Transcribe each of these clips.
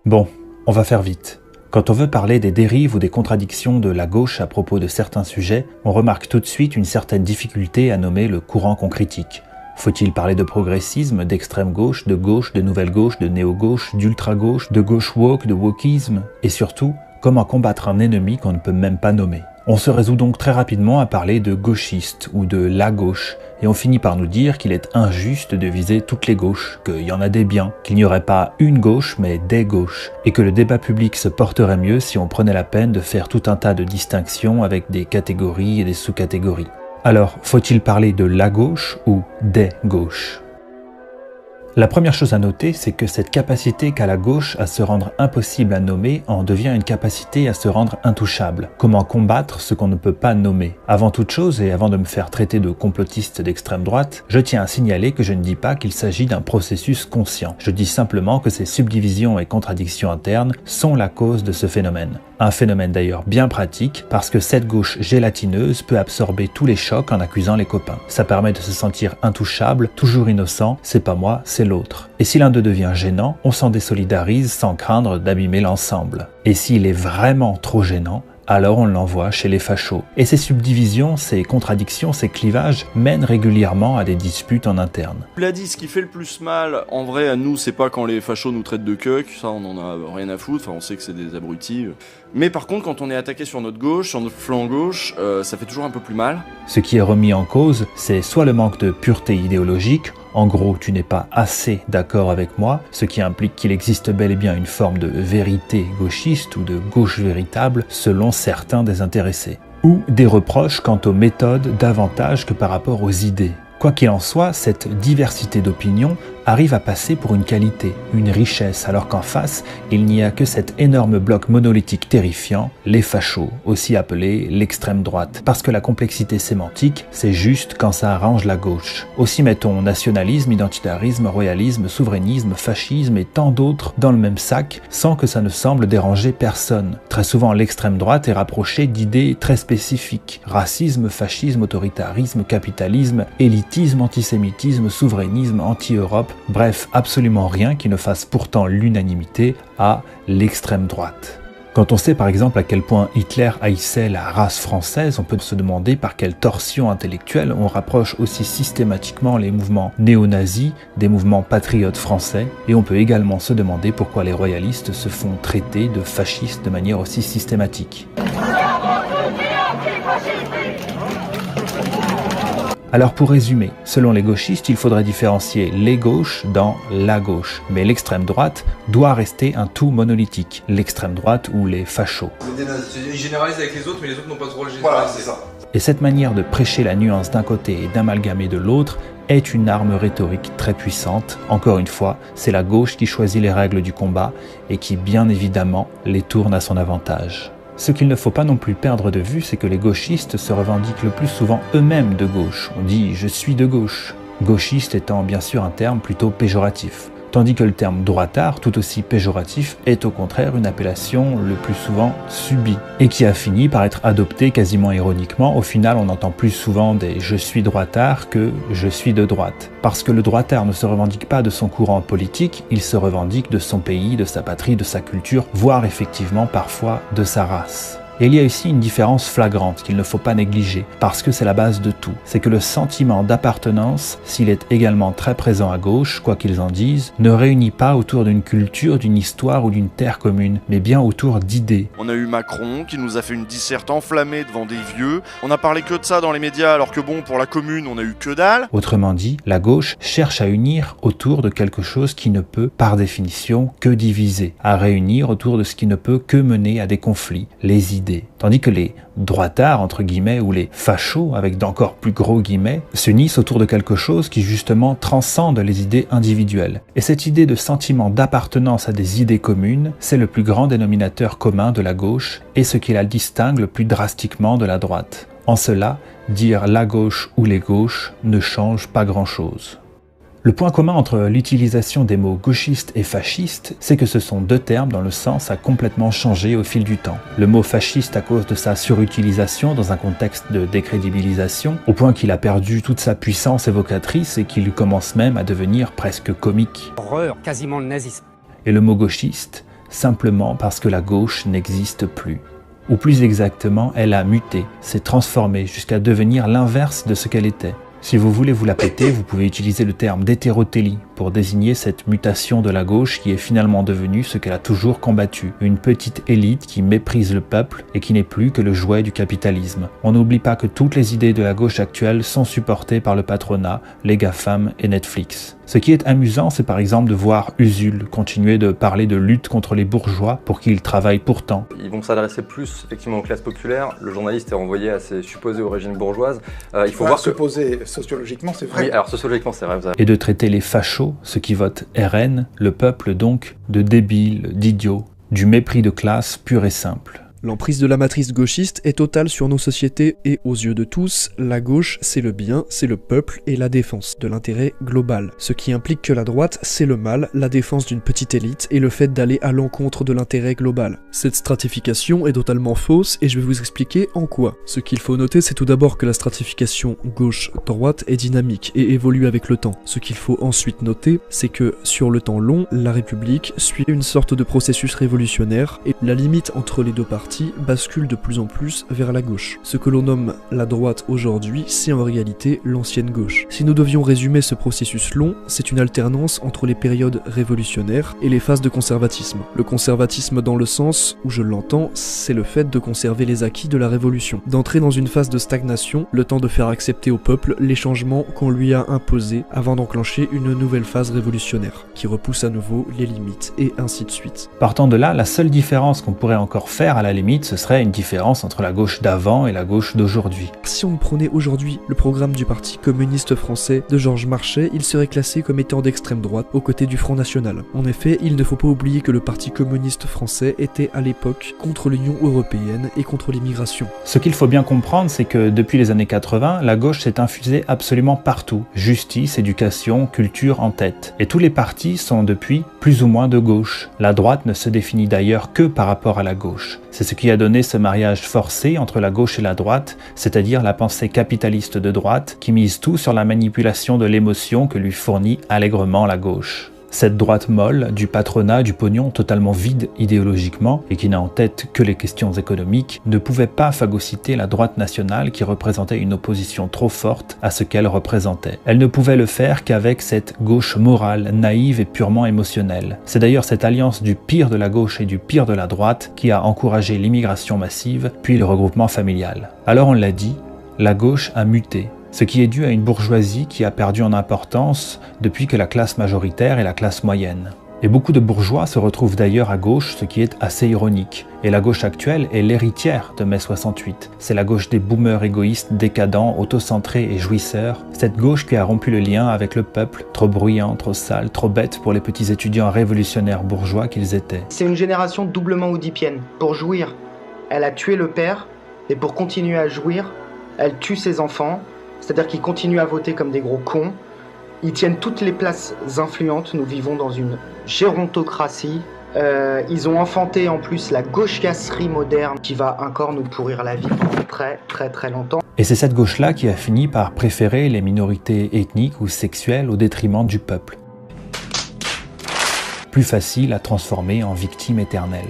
Bon, on va faire vite. Quand on veut parler des dérives ou des contradictions de la gauche à propos de certains sujets, on remarque tout de suite une certaine difficulté à nommer le courant qu'on critique. Faut-il parler de progressisme, d'extrême gauche, de nouvelle gauche, de néo-gauche, d'ultra-gauche, de gauche woke, de wokisme? Et surtout, comment combattre un ennemi qu'on ne peut même pas nommer? On se résout donc très rapidement à parler de gauchiste ou de la gauche, et on finit par nous dire qu'il est injuste de viser toutes les gauches, qu'il y en a des biens, qu'il n'y aurait pas une gauche mais des gauches, et que le débat public se porterait mieux si on prenait la peine de faire tout un tas de distinctions avec des catégories et des sous-catégories. Alors, faut-il parler de la gauche ou des gauches ? La première chose à noter, c'est que cette capacité qu'a la gauche à se rendre impossible à nommer en devient une capacité à se rendre intouchable. Comment combattre ce qu'on ne peut pas nommer? Avant toute chose, et avant de me faire traiter de complotiste d'extrême droite, je tiens à signaler que je ne dis pas qu'il s'agit d'un processus conscient. Je dis simplement que ces subdivisions et contradictions internes sont la cause de ce phénomène. Un phénomène d'ailleurs bien pratique, parce que cette gauche gélatineuse peut absorber tous les chocs en accusant les copains. Ça permet de se sentir intouchable, toujours innocent, c'est pas moi, c'est l'autre. Et si l'un d'eux devient gênant, on s'en désolidarise sans craindre d'abîmer l'ensemble. Et s'il est vraiment trop gênant, alors on l'envoie chez les fachos. Et ces subdivisions, ces contradictions, ces clivages mènent régulièrement à des disputes en interne. Tu l'as dit, ce qui fait le plus mal, en vrai, à nous, c'est pas quand les fachos nous traitent de cuck, ça on en a rien à foutre, enfin on sait que c'est des abrutis. Mais par contre, quand on est attaqué sur notre gauche, sur notre flanc gauche, ça fait toujours un peu plus mal. Ce qui est remis en cause, c'est soit le manque de pureté idéologique, en gros, tu n'es pas assez d'accord avec moi, ce qui implique qu'il existe bel et bien une forme de vérité gauchiste ou de gauche véritable selon certains désintéressés. Ou des reproches quant aux méthodes davantage que par rapport aux idées. Quoi qu'il en soit, cette diversité d'opinions arrive à passer pour une qualité, une richesse, alors qu'en face, il n'y a que cet énorme bloc monolithique terrifiant, les fachos, aussi appelés l'extrême droite. Parce que la complexité sémantique, c'est juste quand ça arrange la gauche. Aussi mettons nationalisme, identitarisme, royalisme, souverainisme, fascisme et tant d'autres dans le même sac, sans que ça ne semble déranger personne. Très souvent, l'extrême droite est rapprochée d'idées très spécifiques. Racisme, fascisme, autoritarisme, capitalisme, élitisme, antisémitisme, souverainisme, anti-Europe, bref, absolument rien qui ne fasse pourtant l'unanimité à l'extrême droite. Quand on sait par exemple à quel point Hitler haïssait la race française, on peut se demander par quelle torsion intellectuelle on rapproche aussi systématiquement les mouvements néo-nazis des mouvements patriotes français, et on peut également se demander pourquoi les royalistes se font traiter de fascistes de manière aussi systématique. Alors pour résumer, selon les gauchistes, il faudrait différencier les gauches dans la gauche. Mais l'extrême droite doit rester un tout monolithique. L'extrême droite ou les fachos. Ils généralisent avec les autres, mais les autres n'ont pas trop le généraliser. Voilà, c'est ça. Et cette manière de prêcher la nuance d'un côté et d'amalgamer de l'autre est une arme rhétorique très puissante. Encore une fois, c'est la gauche qui choisit les règles du combat et qui, bien évidemment, les tourne à son avantage. Ce qu'il ne faut pas non plus perdre de vue, c'est que les gauchistes se revendiquent le plus souvent eux-mêmes de gauche. On dit « je suis de gauche », gauchiste étant bien sûr un terme plutôt péjoratif. Tandis que le terme droitard, tout aussi péjoratif, est au contraire une appellation le plus souvent subie, et qui a fini par être adoptée quasiment ironiquement. Au final, on entend plus souvent des « je suis droitard » que « je suis de droite ». Parce que le droitard ne se revendique pas de son courant politique, il se revendique de son pays, de sa patrie, de sa culture, voire effectivement parfois de sa race. Et il y a ici une différence flagrante qu'il ne faut pas négliger, parce que c'est la base de tout. C'est que le sentiment d'appartenance, s'il est également très présent à gauche, quoi qu'ils en disent, ne réunit pas autour d'une culture, d'une histoire ou d'une terre commune, mais bien autour d'idées. On a eu Macron qui nous a fait une disserte enflammée devant des vieux. On a parlé que de ça dans les médias, alors que bon, pour la commune, on a eu que dalle. Autrement dit, la gauche cherche à unir autour de quelque chose qui ne peut, par définition, que diviser, à réunir autour de ce qui ne peut que mener à des conflits, les idées. Tandis que les droitards, entre guillemets, ou les fachos, avec d'encore plus gros guillemets, s'unissent autour de quelque chose qui justement transcende les idées individuelles. Et cette idée de sentiment d'appartenance à des idées communes, c'est le plus grand dénominateur commun de la gauche et ce qui la distingue le plus drastiquement de la droite. En cela, dire la gauche ou les gauches ne change pas grand-chose. Le point commun entre l'utilisation des mots gauchiste et fasciste, c'est que ce sont deux termes dont le sens a complètement changé au fil du temps. Le mot fasciste à cause de sa surutilisation dans un contexte de décrédibilisation, au point qu'il a perdu toute sa puissance évocatrice et qu'il commence même à devenir presque comique. Horreur, quasiment le nazisme. Et le mot gauchiste, simplement parce que la gauche n'existe plus. Ou plus exactement, elle a muté, s'est transformée jusqu'à devenir l'inverse de ce qu'elle était. Si vous voulez vous la péter, vous pouvez utiliser le terme d'hétérotélie pour désigner cette mutation de la gauche qui est finalement devenue ce qu'elle a toujours combattu, une petite élite qui méprise le peuple et qui n'est plus que le jouet du capitalisme. On n'oublie pas que toutes les idées de la gauche actuelle sont supportées par le patronat, les GAFAM et Netflix. Ce qui est amusant, c'est par exemple de voir Usul continuer de parler de lutte contre les bourgeois pour qui ils travaillent pourtant. Ils vont s'adresser plus effectivement aux classes populaires. Le journaliste est renvoyé à ses supposées origines bourgeoises. Il faut voir supposé sociologiquement, c'est vrai. Oui, alors sociologiquement, c'est vrai. Et de traiter les fachos, ceux qui votent RN, le peuple donc, de débiles, d'idiots, du mépris de classe pur et simple. L'emprise de la matrice gauchiste est totale sur nos sociétés et aux yeux de tous, la gauche c'est le bien, c'est le peuple et la défense de l'intérêt global. Ce qui implique que la droite c'est le mal, la défense d'une petite élite et le fait d'aller à l'encontre de l'intérêt global. Cette stratification est totalement fausse et je vais vous expliquer en quoi. Ce qu'il faut noter c'est tout d'abord que la stratification gauche-droite est dynamique et évolue avec le temps. Ce qu'il faut ensuite noter c'est que sur le temps long, la République suit une sorte de processus révolutionnaire et la limite entre les deux parties bascule de plus en plus vers la gauche. Ce que l'on nomme la droite aujourd'hui, c'est en réalité l'ancienne gauche. Si nous devions résumer ce processus long, c'est une alternance entre les périodes révolutionnaires et les phases de conservatisme. Le conservatisme dans le sens où je l'entends, c'est le fait de conserver les acquis de la révolution, d'entrer dans une phase de stagnation, le temps de faire accepter au peuple les changements qu'on lui a imposés avant d'enclencher une nouvelle phase révolutionnaire, qui repousse à nouveau les limites, et ainsi de suite. Partant de là, la seule différence qu'on pourrait encore faire à la limite, ce serait une différence entre la gauche d'avant et la gauche d'aujourd'hui. Si on prenait aujourd'hui le programme du Parti communiste français de Georges Marchais, il serait classé comme étant d'extrême droite aux côtés du Front National. En effet, il ne faut pas oublier que le Parti communiste français était à l'époque contre l'Union européenne et contre l'immigration. Ce qu'il faut bien comprendre, c'est que depuis les années 80, la gauche s'est infusée absolument partout. Justice, éducation, culture en tête. Et tous les partis sont depuis plus ou moins de gauche. La droite ne se définit d'ailleurs que par rapport à la gauche. C'est ce qui a donné ce mariage forcé entre la gauche et la droite, c'est-à-dire la pensée capitaliste de droite qui mise tout sur la manipulation de l'émotion que lui fournit allègrement la gauche. Cette droite molle, du patronat, du pognon, totalement vide idéologiquement et qui n'a en tête que les questions économiques, ne pouvait pas phagocyter la droite nationale qui représentait une opposition trop forte à ce qu'elle représentait. Elle ne pouvait le faire qu'avec cette gauche morale, naïve et purement émotionnelle. C'est d'ailleurs cette alliance du pire de la gauche et du pire de la droite qui a encouragé l'immigration massive, puis le regroupement familial. Alors on l'a dit, la gauche a muté. Ce qui est dû à une bourgeoisie qui a perdu en importance depuis que la classe majoritaire est la classe moyenne. Et beaucoup de bourgeois se retrouvent d'ailleurs à gauche, ce qui est assez ironique. Et la gauche actuelle est l'héritière de mai 68. C'est la gauche des boomers égoïstes, décadents, autocentrés et jouisseurs. Cette gauche qui a rompu le lien avec le peuple, trop bruyant, trop sale, trop bête pour les petits étudiants révolutionnaires bourgeois qu'ils étaient. C'est une génération doublement oedipienne. Pour jouir, elle a tué le père, et pour continuer à jouir, elle tue ses enfants. C'est-à-dire qu'ils continuent à voter comme des gros cons. Ils tiennent toutes les places influentes. Nous vivons dans une gérontocratie. Ils ont enfanté en plus la gauchasserie moderne qui va encore nous pourrir la vie pendant très très très longtemps. Et c'est cette gauche-là qui a fini par préférer les minorités ethniques ou sexuelles au détriment du peuple. Plus facile à transformer en victime éternelle.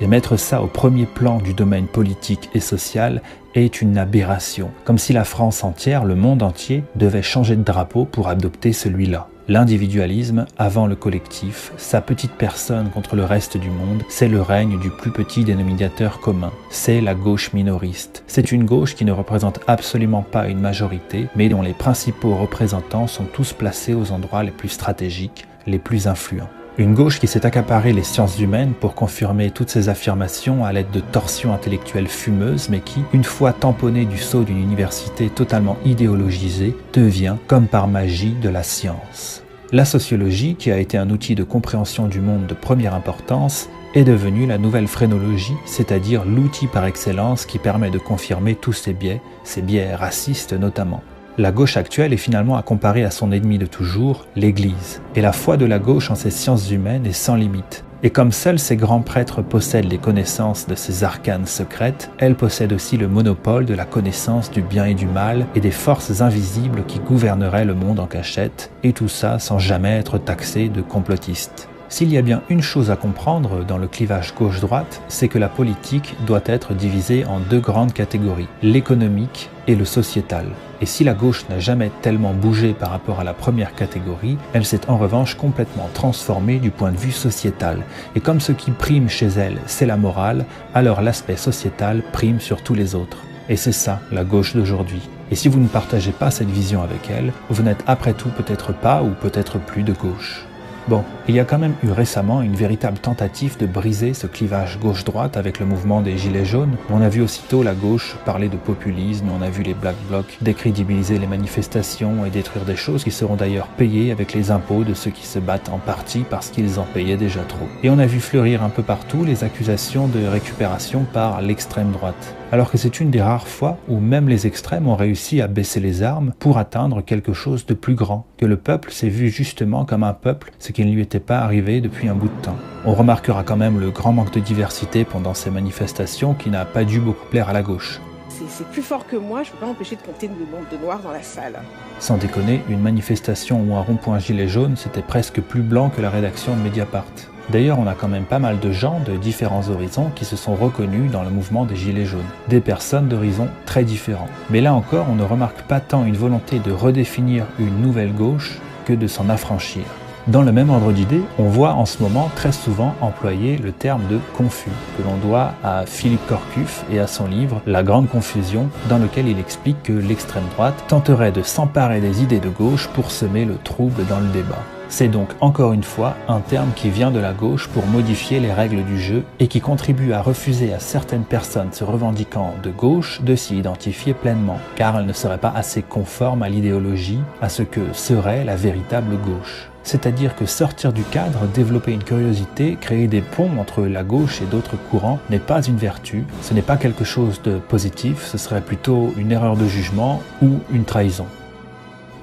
Et mettre ça au premier plan du domaine politique et social est une aberration, comme si la France entière, le monde entier, devait changer de drapeau pour adopter celui-là. L'individualisme avant le collectif, sa petite personne contre le reste du monde, c'est le règne du plus petit dénominateur commun. C'est la gauche minoriste. C'est une gauche qui ne représente absolument pas une majorité, mais dont les principaux représentants sont tous placés aux endroits les plus stratégiques, les plus influents. Une gauche qui s'est accaparée les sciences humaines pour confirmer toutes ses affirmations à l'aide de torsions intellectuelles fumeuses, mais qui, une fois tamponnée du sceau d'une université totalement idéologisée, devient, comme par magie, de la science. La sociologie, qui a été un outil de compréhension du monde de première importance, est devenue la nouvelle phrénologie, c'est-à-dire l'outil par excellence qui permet de confirmer tous ces biais racistes notamment. La gauche actuelle est finalement à comparer à son ennemi de toujours, l'Église. Et la foi de la gauche en ses sciences humaines est sans limite. Et comme seuls ces grands prêtres possèdent les connaissances de ces arcanes secrètes, elle possède aussi le monopole de la connaissance du bien et du mal et des forces invisibles qui gouverneraient le monde en cachette, et tout ça sans jamais être taxé de complotiste. S'il y a bien une chose à comprendre dans le clivage gauche-droite, c'est que la politique doit être divisée en deux grandes catégories, l'économique et le sociétal. Et si la gauche n'a jamais tellement bougé par rapport à la première catégorie, elle s'est en revanche complètement transformée du point de vue sociétal. Et comme ce qui prime chez elle, c'est la morale, alors l'aspect sociétal prime sur tous les autres. Et c'est ça, la gauche d'aujourd'hui. Et si vous ne partagez pas cette vision avec elle, vous n'êtes après tout peut-être pas ou peut-être plus de gauche. Bon, il y a quand même eu récemment une véritable tentative de briser ce clivage gauche-droite avec le mouvement des Gilets jaunes. On a vu aussitôt la gauche parler de populisme, on a vu les Black Blocs décrédibiliser les manifestations et détruire des choses qui seront d'ailleurs payées avec les impôts de ceux qui se battent en partie parce qu'ils en payaient déjà trop. Et on a vu fleurir un peu partout les accusations de récupération par l'extrême droite. Alors que c'est une des rares fois où même les extrêmes ont réussi à baisser les armes pour atteindre quelque chose de plus grand, que le peuple s'est vu justement comme un peuple, ce qui ne lui était pas arrivé depuis un bout de temps. On remarquera quand même le grand manque de diversité pendant ces manifestations qui n'a pas dû beaucoup plaire à la gauche. C'est plus fort que moi, je peux pas m'empêcher de compter le nombre de noirs dans la salle. Sans déconner, une manifestation ou un rond-point gilet jaune, c'était presque plus blanc que la rédaction de Mediapart. D'ailleurs, on a quand même pas mal de gens de différents horizons qui se sont reconnus dans le mouvement des Gilets jaunes. Des personnes d'horizons très différents. Mais là encore, on ne remarque pas tant une volonté de redéfinir une nouvelle gauche que de s'en affranchir. Dans le même ordre d'idée, on voit en ce moment très souvent employer le terme de confus, que l'on doit à Philippe Corcuff et à son livre La Grande Confusion, dans lequel il explique que l'extrême droite tenterait de s'emparer des idées de gauche pour semer le trouble dans le débat. C'est donc encore une fois un terme qui vient de la gauche pour modifier les règles du jeu et qui contribue à refuser à certaines personnes se revendiquant de gauche de s'y identifier pleinement, car elles ne seraient pas assez conformes à l'idéologie, à ce que serait la véritable gauche. C'est-à-dire que sortir du cadre, développer une curiosité, créer des ponts entre la gauche et d'autres courants n'est pas une vertu, ce n'est pas quelque chose de positif, ce serait plutôt une erreur de jugement ou une trahison.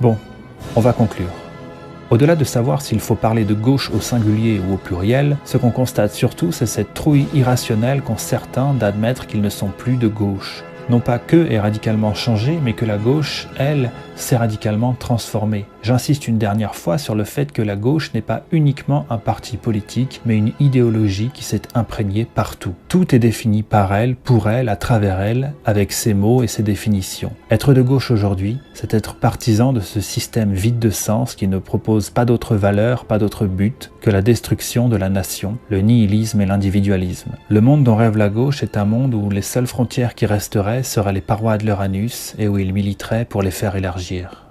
Bon, on va conclure. Au-delà de savoir s'il faut parler de gauche au singulier ou au pluriel, ce qu'on constate surtout, c'est cette trouille irrationnelle qu'ont certains d'admettre qu'ils ne sont plus de gauche. Non pas qu'eux aient radicalement changé, mais que la gauche, elle, s'est radicalement transformée. J'insiste une dernière fois sur le fait que la gauche n'est pas uniquement un parti politique, mais une idéologie qui s'est imprégnée partout. Tout est défini par elle, pour elle, à travers elle, avec ses mots et ses définitions. Être de gauche aujourd'hui, c'est être partisan de ce système vide de sens qui ne propose pas d'autre valeur, pas d'autre but que la destruction de la nation, le nihilisme et l'individualisme. Le monde dont rêve la gauche est un monde où les seules frontières qui resteraient seraient les parois de l'Uranus et où il militerait pour les faire élargir.